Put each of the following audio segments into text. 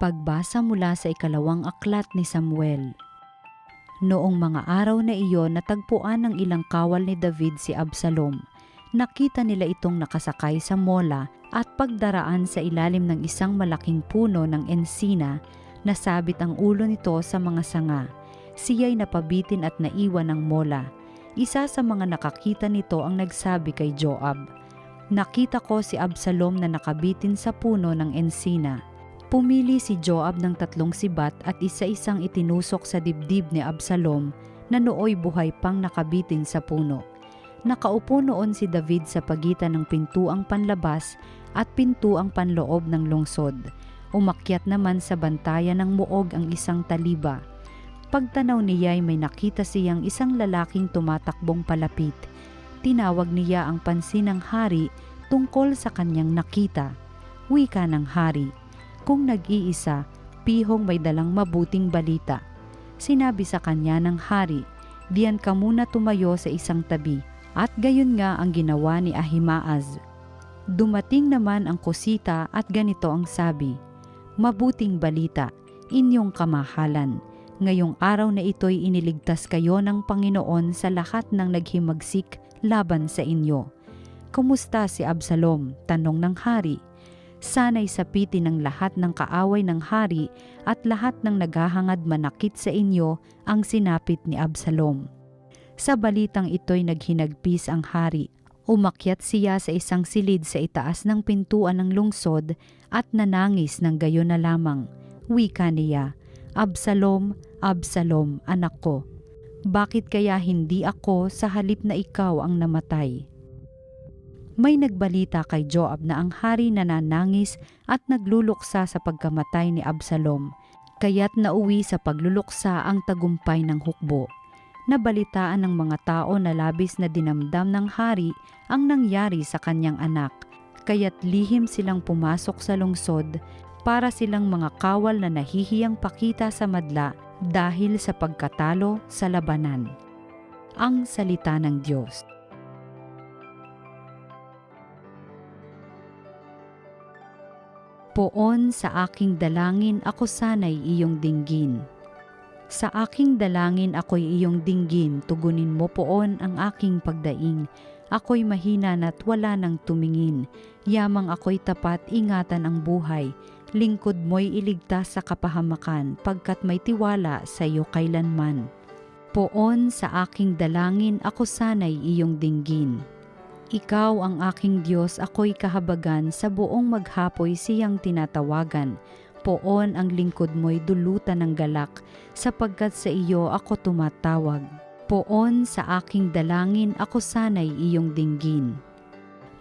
Pagbasa mula sa ikalawang aklat ni Samuel. Noong mga araw na iyon natagpuan ng ilang kawal ni David si Absalom. Nakita nila itong nakasakay sa mola at pagdaraan sa ilalim ng isang malaking puno ng ensina, nasabit ang ulo nito sa mga sanga. Siya'y napabitin at naiwan ng mola. Isa sa mga nakakita nito ang nagsabi kay Joab, "Nakita ko si Absalom na nakabitin sa puno ng ensina." Pumili si Joab ng 3 sibat at isa-isang itinusok sa dibdib ni Absalom na nooy buhay pang nakabitin sa puno. Nakaupo noon si David sa pagitan ng pintuang panlabas at pintuang panloob ng lungsod. Umakyat naman sa bantayan ng muog ang isang taliba. Pagtanaw niya'y may nakita siyang isang lalaking tumatakbong palapit. Tinawag niya ang pansin ng hari tungkol sa kanyang nakita. Wika ng hari, "Kung nag-iisa, pihong may dalang mabuting balita." Sinabi sa kanya ng hari, "Diyan ka muna tumayo sa isang tabi." At gayon nga ang ginawa ni Ahimaaz. Dumating naman ang kusita at ganito ang sabi, "Mabuting balita, inyong kamahalan. Ngayong araw na ito'y iniligtas kayo ng Panginoon sa lahat ng naghimagsik laban sa inyo." "Kumusta si Absalom?" tanong ng hari. "Sana'y sapitin ng lahat ng kaaway ng hari at lahat ng naghahangad manakit sa inyo ang sinapit ni Absalom." Sa balitang ito'y naghinagpis ang hari. Umakyat siya sa isang silid sa itaas ng pintuan ng lungsod at nanangis ng gayon na lamang. Wika niya, "Absalom, Absalom, anak ko, bakit kaya hindi ako sa halip na ikaw ang namatay?" May nagbalita kay Joab na ang hari nananangis at nagluluksa sa pagkamatay ni Absalom, kaya't nauwi sa pagluluksa ang tagumpay ng hukbo. Nabalitaan ng mga tao na labis na dinamdam ng hari ang nangyari sa kanyang anak, kaya't lihim silang pumasok sa lungsod para silang mga kawal na nahihiyang pakita sa madla dahil sa pagkatalo sa labanan. Ang salita ng Diyos. Poon sa aking dalangin ako sana'y iyong dinggin. Sa aking dalangin ako'y iyong dinggin, tugunin mo poon ang aking pagdaing. Ako'y mahina na't wala nang tumingin, yamang ako'y tapat, ingatan ang buhay. Lingkod mo'y iligtas sa kapahamakan, pagkat may tiwala sa iyo kailanman. Poon sa aking dalangin ako sana'y iyong dinggin. Ikaw ang aking Diyos, ako'y kahabagan, sa buong maghapoy siyang tinatawagan. Poon ang lingkod mo'y dulutan ng galak, sapagkat sa iyo ako tumatawag. Poon sa aking dalangin ako sana'y iyong dinggin.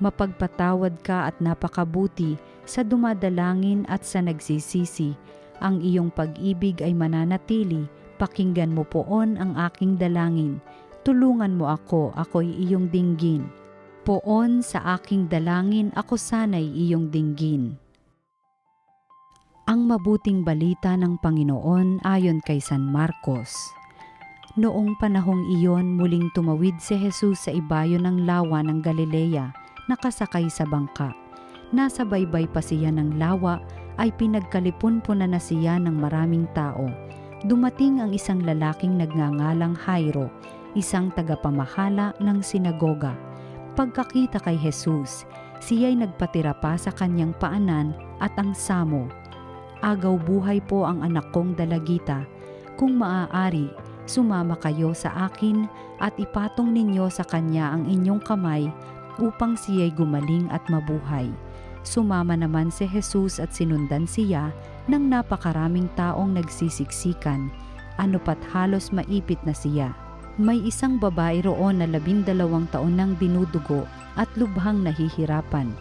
Mapagpatawad ka at napakabuti sa dumadalangin at sa nagsisisi. Ang iyong pag-ibig ay mananatili, pakinggan mo poon ang aking dalangin. Tulungan mo ako, ako'y iyong dinggin. Poon sa aking dalangin ako sana'y iyong dinggin. Ang mabuting balita ng Panginoon ayon kay San Marcos. Noong panahong iyon, muling tumawid si Jesus sa ibayo ng lawa ng Galilea, nakasakay sa bangka. Nasa baybay pa siya ng lawa ay pinagkalipon-punan na siya ng maraming tao. Dumating ang isang lalaking nagngangalang Jairo, isang tagapamahala ng sinagoga. Pagkakita kay Jesus, siya'y nagpatira pa sa kanyang paanan at ang samo. "Agaw buhay po ang anak kong dalagita. Kung maaari, sumama kayo sa akin at ipatong ninyo sa kanya ang inyong kamay upang siya'y gumaling at mabuhay." Sumama naman si Jesus at sinundan siya ng napakaraming taong nagsisiksikan, ano pat halos maipit na siya. May isang babae roon na 12 taon nang dinudugo at lubhang nahihirapan.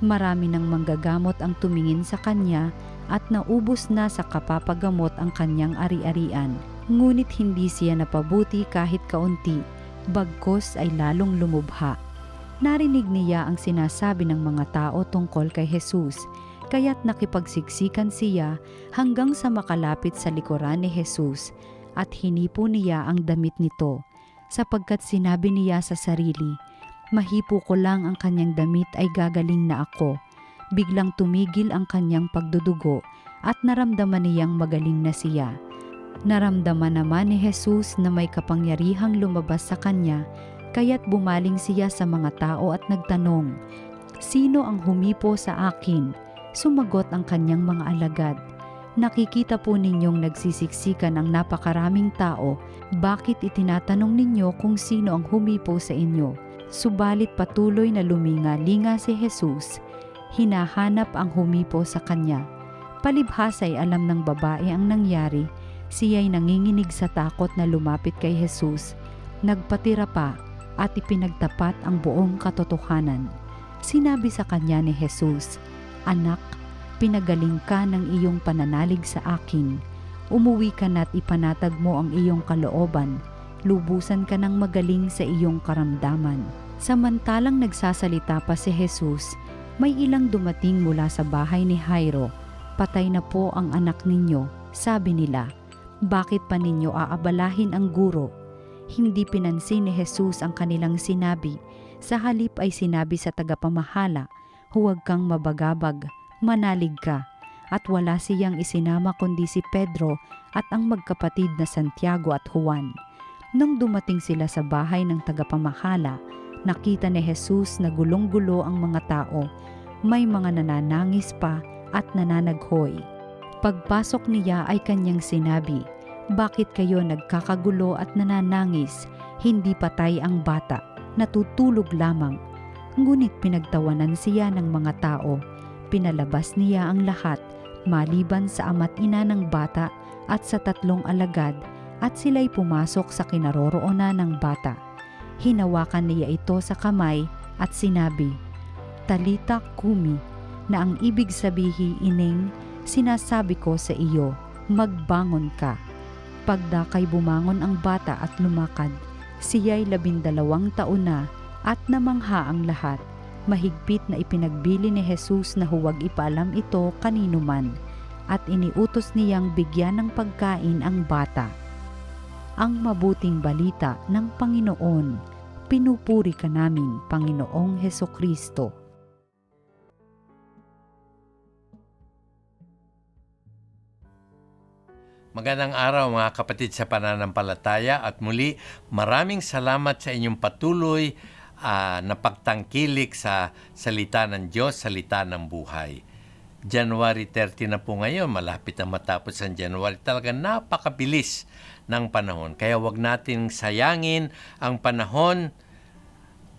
Marami ng manggagamot ang tumingin sa kanya at naubos na sa kapapagamot ang kanyang ari-arian. Ngunit hindi siya napabuti kahit kaunti, bagkus ay lalong lumubha. Narinig niya ang sinasabi ng mga tao tungkol kay Jesus, kaya't nakipagsiksikan siya hanggang sa makalapit sa likuran ni Jesus at hinipo niya ang damit nito, sapagkat sinabi niya sa sarili, "Mahipo ko lang ang kanyang damit ay gagaling na ako." Biglang tumigil ang kanyang pagdudugo at naramdaman niyang magaling na siya. Naramdaman naman ni Jesus na may kapangyarihang lumabas sa kanya, kaya't bumaling siya sa mga tao at nagtanong, "Sino ang humipo sa akin?" Sumagot ang kanyang mga alagad, "Nakikita po ninyong nagsisiksikan ang napakaraming tao, bakit itinatanong ninyo kung sino ang humipo sa inyo?" Subalit patuloy na luminga-linga si Jesus, hinahanap ang humipo sa kanya. Palibhas ay alam ng babae ang nangyari, siya'y nanginginig sa takot na lumapit kay Jesus, nagpatira pa at ipinagtapat ang buong katotohanan. Sinabi sa kanya ni Jesus, "Anak, pinagaling ka ng iyong pananalig sa akin. Umuwi ka na't ipanatag mo ang iyong kalooban. Lubusan ka ng magaling sa iyong karamdaman." Samantalang nagsasalita pa si Jesus, may ilang dumating mula sa bahay ni Jairo. "Patay na po ang anak ninyo," sabi nila. "Bakit pa ninyo aabalahin ang guro?" Hindi pinansin ni Jesus ang kanilang sinabi. Sa halip ay sinabi sa tagapamahala, "Huwag kang mabagabag, manalig ka." At wala siyang isinama kundi si Pedro at ang magkapatid na Santiago at Juan. Nung dumating sila sa bahay ng tagapamahala, nakita ni Jesus na gulong-gulo ang mga tao. May mga nananangis pa at nananaghoy. Pagpasok niya ay kanyang sinabi, "Bakit kayo nagkakagulo at nananangis? Hindi patay ang bata, natutulog lamang." Ngunit pinagtawanan siya ng mga tao. Pinalabas niya ang lahat, maliban sa ama't ina ng bata at sa 3 alagad, at sila'y pumasok sa kinaroroonan ng bata. Hinawakan niya ito sa kamay at sinabi, "Talita kumi," na ang ibig sabihin, "Ineng, sinasabi ko sa iyo, magbangon ka." Pagdakay bumangon ang bata at lumakad. Siya'y 12 taon na at namangha ang lahat. Mahigpit na ipinagbili ni Jesus na huwag ipaalam ito kanino man, at iniutos niyang bigyan ng pagkain ang bata. Ang mabuting balita ng Panginoon. Pinupuri ka namin, Panginoong Hesukristo. Magandang araw mga kapatid sa pananampalataya, at muli maraming salamat sa inyong patuloy na pagtangkilik sa salita ng Diyos, salita ng buhay. January 30 na po ngayon, malapit na matapos ang January. Talagang napakabilis ng panahon. Kaya wag natin sayangin ang panahon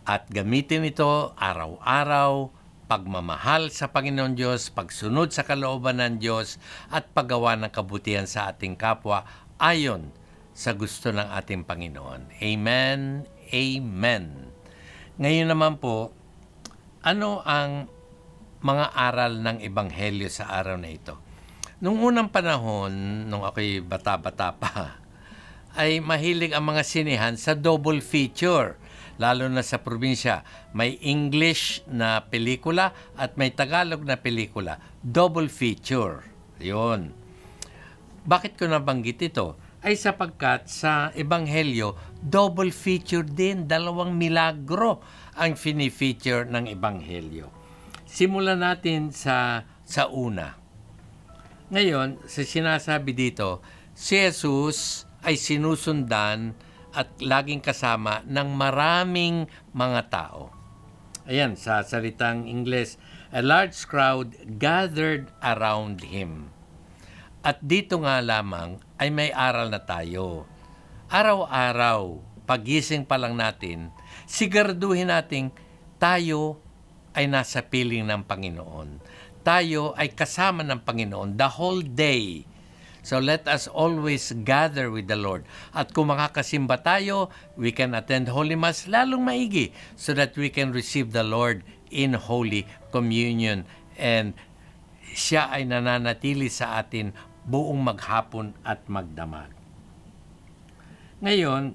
at gamitin ito araw-araw, pagmamahal sa Panginoon Diyos, pagsunod sa kalooban ng Diyos, at paggawa ng kabutihan sa ating kapwa ayon sa gusto ng ating Panginoon. Amen. Amen. Ngayon naman po, ano ang mga aral ng Ebanghelyo sa araw na ito? Nung unang panahon, nung ako'y bata-bata pa, ay mahilig ang mga sinihan sa double feature. Lalo na sa probinsya, may English na pelikula at may Tagalog na pelikula. Double feature. Yun. Bakit ko nabanggit ito? Ay sapagkat sa Ebanghelyo, double feature din, 2 milagro ang fini-feature ng Ebanghelyo. Simulan natin sa una. Ngayon, sa sinasabi dito, si Jesus ay sinusundan at laging kasama ng maraming mga tao. Ayan, sa salitang Ingles, a large crowd gathered around him. At dito nga lamang ay may aral na tayo. Araw-araw, pagising pa lang natin, siguraduhin nating tayo ay nasa piling ng Panginoon. Tayo ay kasama ng Panginoon the whole day. So let us always gather with the Lord. At kung makakasimba tayo, we can attend Holy Mass lalong maigi so that we can receive the Lord in Holy Communion. And siya ay nananatili sa atin buong maghapon at magdamag. Ngayon,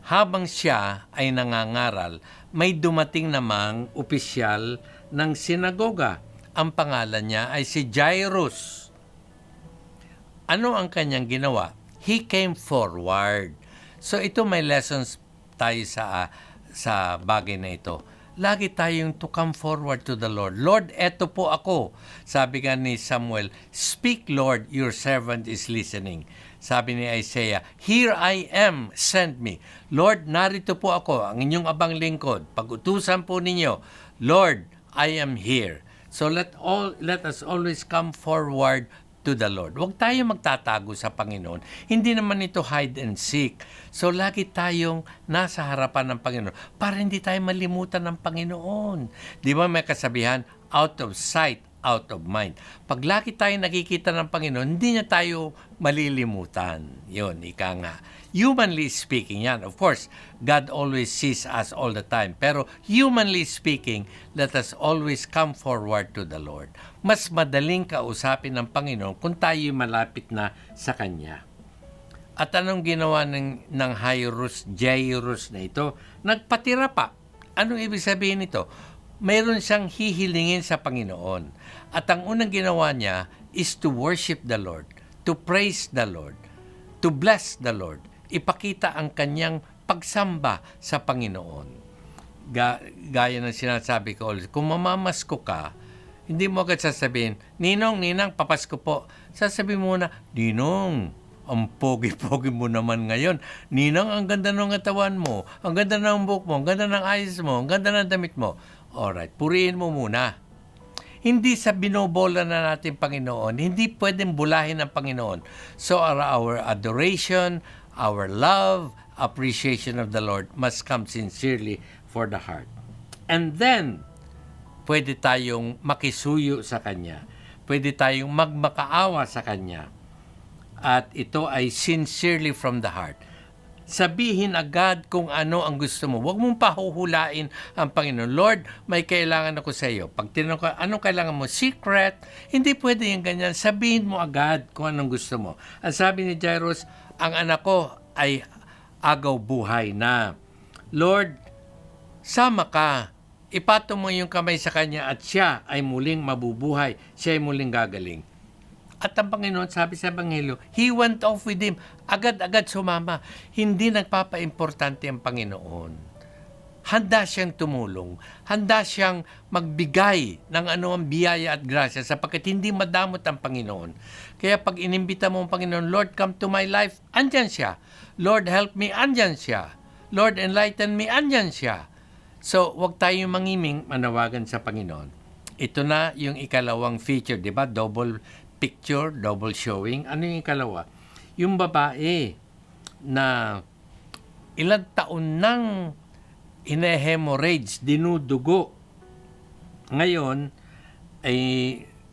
habang siya ay nangangaral, may dumating namang opisyal ng sinagoga. Ang pangalan niya ay si Jairus. Ano ang kanyang ginawa? He came forward. So ito may lessons tayo sa bagay na ito. lagi tayong to come forward to the Lord. Lord, eto po ako. Sabi nga ni Samuel, "Speak, Lord, your servant is listening." Sabi ni Isaiah, "Here I am, send me." Lord, narito po ako, ang inyong abang lingkod. Pag-utusan po ninyo, Lord, I am here. So let us always come forward to the Lord. Huwag tayo magtatago sa Panginoon. Hindi naman ito hide and seek. So lagi tayong nasa harapan ng Panginoon para hindi tayo malimutan ng Panginoon. Di ba may kasabihan, out of sight, out of mind. Pag lagi tayo nakikita ng Panginoon, hindi niya tayo malilimutan. Yun, ika nga. Humanly speaking yan. Of course, God always sees us all the time. Pero humanly speaking, let us always come forward to the Lord. Mas madaling kausapin ng Panginoon kung tayo malapit na sa Kanya. At anong ginawa ng Jairus na ito? Nagpatira pa. Anong ibig sabihin nito? Mayroon siyang hihilingin sa Panginoon. At ang unang ginawa niya is to worship the Lord, to praise the Lord, to bless the Lord. Ipakita ang kanyang pagsamba sa Panginoon. Gaya ng sinasabi ko ulit, kung mamamasko ka, hindi mo agad sasabihin, Ninang, papasko po. Sasabihin mo na, Ninong, ang pogi-pogi mo naman ngayon. Ninang, ang ganda ng katawan mo, ang ganda ng buhok mo, ang ganda ng eyes mo, ang ganda ng damit mo. Alright, purihin mo muna. Hindi sa binobola na natin Panginoon, hindi pwedeng bulahin ang Panginoon. So our adoration, our love, appreciation of the Lord must come sincerely for the heart. And then, pwede tayong makisuyo sa Kanya. Pwede tayong magmakaawa sa Kanya. At ito ay sincerely from the heart. Sabihin agad kung ano ang gusto mo. Huwag mong pahuhulain ang Panginoon. Lord, may kailangan ako sa iyo. Pag tinanong ko, anong kailangan mo? Secret? Hindi pwede yung ganyan. Sabihin mo agad kung anong gusto mo. Ang sabi ni Jairus, ang anak ko ay agaw buhay na. Lord, sama ka. Ipatong mo yung kamay sa kanya at siya ay muling mabubuhay. Siya ay muling gagaling. At ang Panginoon, sabi sa Ebanghelyo, He went off with him. Agad-agad sumama. Hindi nagpapa-importante ang Panginoon. Handa siyang tumulong. Handa siyang magbigay ng anumang biyaya at grasya sapagkat hindi madamot ang Panginoon. Kaya pag inimbita mo ang Panginoon, Lord, come to my life, andyan siya. Lord, help me, andyan siya. Lord, enlighten me, andyan siya. So, huwag tayong mangiming manawagan sa Panginoon. Ito na yung ikalawang feature, di ba? Double picture, double showing. Ano yung ikalawa? Yung babae na ilang taon nang ine-hemorrhage, dinudugo. Ngayon, ay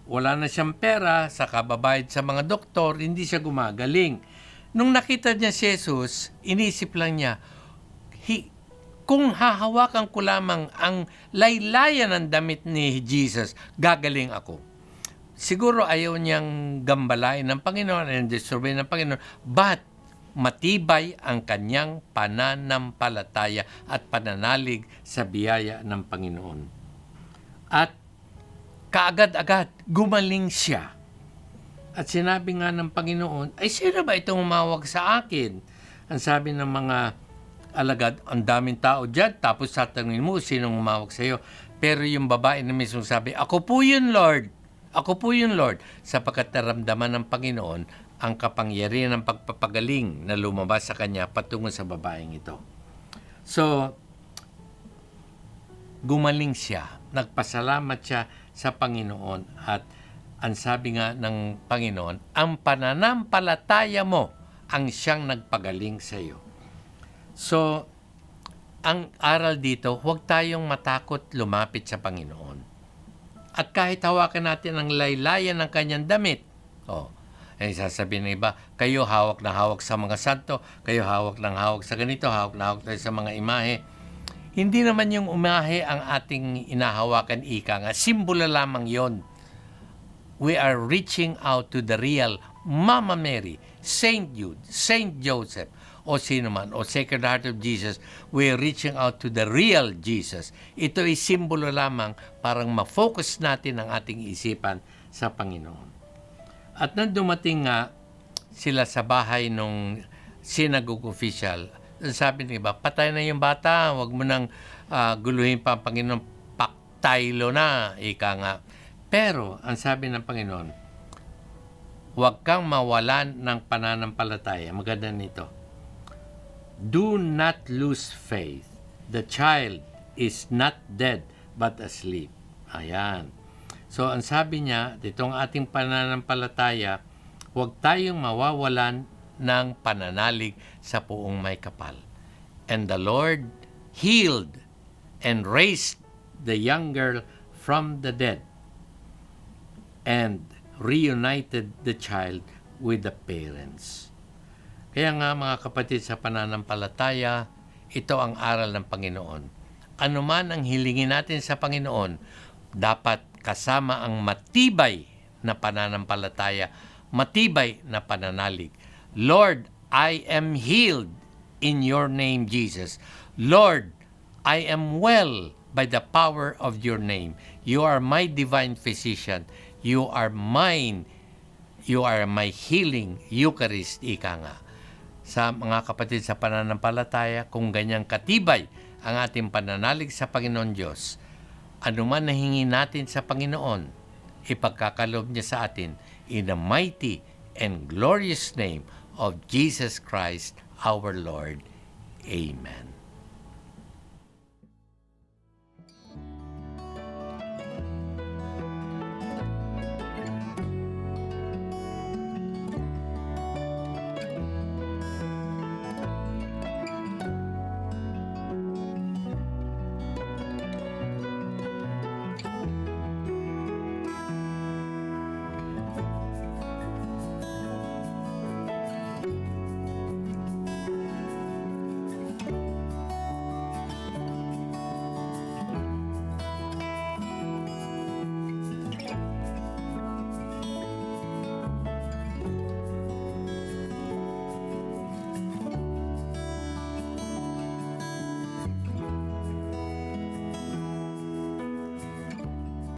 wala na siyang pera sa kababayad sa mga doktor, hindi siya gumagaling. Nung nakita niya si Jesus, inisip lang niya, kung hahawakan ko lamang ang laylayan ng damit ni Jesus, gagaling ako. Siguro ayaw niyang gambalain ng Panginoon and disturbin ng Panginoon, but matibay ang kanyang pananampalataya at pananalig sa biyaya ng Panginoon. At kaagad-agad, gumaling siya. At sinabi nga ng Panginoon, ay sino ba itong umawag sa akin? Ang sabi ng mga alagad, ang daming tao dyan, tapos tatanungin mo, sinong umawag sa iyo? Pero yung babae na mismo sabi, ako po yun, Lord. Ako po yun, Lord, sapagkat naramdaman ng Panginoon ang kapangyarihan ng pagpapagaling na lumabas sa kanya patungo sa babaeng ito. So, gumaling siya, nagpasalamat siya sa Panginoon at ang sabi nga ng Panginoon, ang pananampalataya mo ang siyang nagpagaling sa iyo. So, ang aral dito, huwag tayong matakot lumapit sa Panginoon. At kahit hawakan natin ang laylayan ng kanyang damit, sasabihin ng iba, kayo hawak na hawak sa mga santo, kayo hawak ng hawak sa ganito, hawak na hawak tayo sa mga imahe. Hindi naman yung imahe ang ating inahawakan, ika nga. Simbolo lamang yon. We are reaching out to the real Mama Mary, Saint Jude, Saint Joseph, o sino man, o Sacred Heart of Jesus, we are reaching out to the real Jesus. Ito ay simbolo lamang parang ma-focus natin ang ating isipan sa Panginoon. At nang dumating nga sila sa bahay ng synagogue official, Sabi ng iba, patay na yung bata, wag mo nang guluhin pa ang Panginoon, paktaylo na, ika nga. Pero, ang sabi ng Panginoon, huwag kang mawalan ng pananampalataya. Maganda nito. Do not lose faith. The child is not dead, but asleep. Ayan. So, ang sabi niya, ditong ating pananampalataya, huwag tayong mawawalan ng pananalig sa puong may kapal. And the Lord healed and raised the young girl from the dead and reunited the child with the parents. Kaya nga mga kapatid sa pananampalataya, ito ang aral ng Panginoon. Ano man ang hilingin natin sa Panginoon, dapat kasama ang matibay na pananampalataya, matibay na pananalig. Lord, I am healed in your name, Jesus. Lord, I am well by the power of your name. You are my divine physician. You are mine. You are my healing Eucharist, ika nga. Sa mga kapatid sa pananampalataya, kung ganyang katibay ang ating pananalig sa Panginoon Diyos, anuman nahingi natin sa Panginoon, ipagkakalob niya sa atin in the mighty and glorious name of Jesus Christ our Lord. Amen.